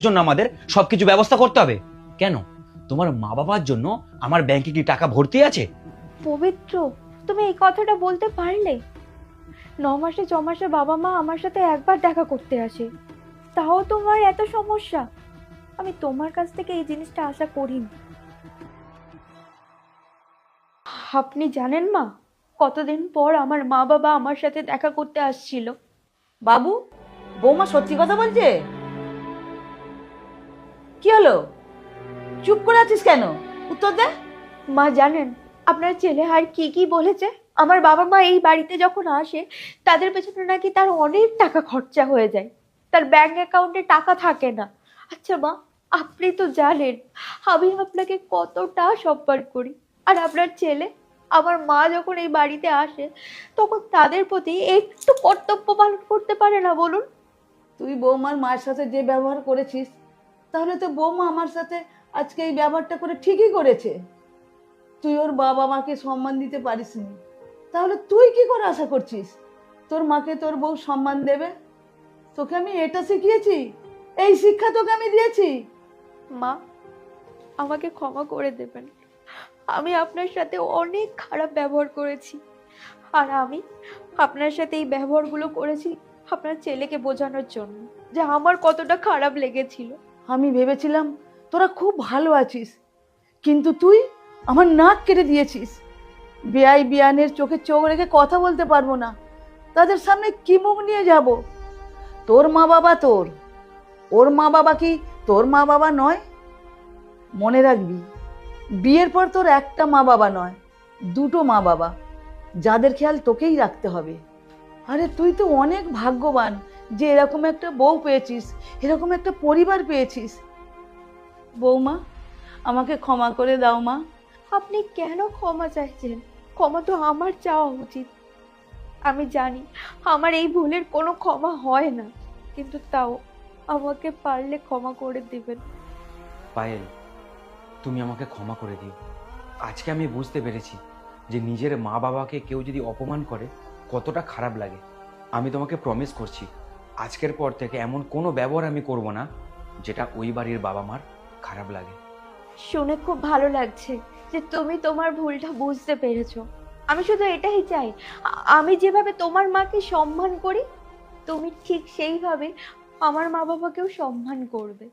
জন্য আমাদের সবকিছু ব্যবস্থা করতে হবে? কেন, তোমার মা বাবার জন্য আমার ব্যাংকে কি টাকা ভর্তি আছে? পবিত্র, তুমি এই কথাটা বলতে পারলে? 9 মাসে 6 মাসে বাবা মা আমার সাথে একবার দেখা করতে আসে, তাও তোমার এত সমস্যা? আমি তোমার কাছ থেকে এই জিনিসটা আশা করিনি। আপনি জানেন মা, কতদিন পর আমার মা বাবা আমার সাথে দেখা করতে আসছিল। বাবু, বৌমা সত্যি কথা বলছে? কি হলো, চুপ করে আছিস কেন? উত্তর দে। মা জানেন আপনার ছেলে আর কি কি বলেছে? আমার বাবা মা এই বাড়িতে যখন আসে তাদের পেছনে নাকি তার অনেক টাকা খরচা হয়ে যায়, তার ব্যাংক অ্যাকাউন্টে টাকা থাকে না। আচ্ছা মা, আপনি তো জানেন আমি আপনাকে কতটা সম্মান করি, আর আপনার ছেলে, আমার মা যখন এই বাড়িতে আসে তখন তাদের প্রতি একটু কর্তব্য পালন করতে পারে না বলুন? তুই বৌমার মায়ের সাথে যে ব্যবহার করেছিস, তাহলে তো বৌমা আমার সাথে আজকে এই ব্যবহারটা করে ঠিকই করেছে। তুই ওর বাবা মাকে সম্মান দিতে পারিসনি, তাহলে তুই কি করে আশা করছিস তোর মাকে তোর বউ সম্মান দেবে? তোকে আমি এটা শিখিয়েছি, এই শিক্ষা তোকে আমি দিয়েছি। মা, আমাকে ক্ষমা করে দেবেন। আমি আপনার সাথে অনেক খারাপ ব্যবহার করেছি, আর আমি আপনার সাথে এই ব্যবহারগুলো করেছি আপনার ছেলেকে বোঝানোর জন্য যে আমার কতটা খারাপ লেগেছিল। আমি ভেবেছিলাম তোরা খুব ভালো আছিস, কিন্তু তুই আমার নাক কেটে দিয়েছিস। বেয়াই বিয়ানের চোখে চোখ রেখে কথা বলতে পারবো না, তাদের সামনে কি মুখ নিয়ে যাব? তোর মা বাবা তোর, ওর মা বাবা কি তোর মা বাবা নয়? মনে রাখবি, বিয়ের পর তোর একটা মা বাবা নয়, দুটো মা বাবা, যাদের খেয়াল তোকেই রাখতে হবে। আরে তুই তো অনেক ভাগ্যবান যে এরকম একটা বউ পেয়েছিস, এরকম একটা পরিবার পেয়েছিস। বৌমা, আমাকে ক্ষমা করে দাও মা। আপনি কেন ক্ষমা চাইছেন? ক্ষমা তো আমার চাওয়া উচিত। আমি জানি আমার এই ভুলের কোনো ক্ষমা হয় না, কিন্তু তাও আমাকে পারলে ক্ষমা করে দিবেন। পায়েল, তুমি আমাকে ক্ষমা করে দিও। আজকে আমি বুঝতে পেরেছি যে নিজের মা বাবাকে কেউ যদি অপমান করে কতটা খারাপ লাগে। আমি তোমাকে প্রমিস করছি, আজকের পর থেকে এমন কোনো ব্যবহার আমি করব না যেটা ওই বাড়ির বাবা মার খারাপ লাগে। শুনে খুব ভালো লাগছে যে তুমি তোমার ভুলটা বুঝতে পেরেছো। আমি শুধু এটাই চাই, আমি যেভাবে তোমার মাকে সম্মান করি তুমি ঠিক সেইভাবে আমার মা বাবাকেও সম্মান করবে।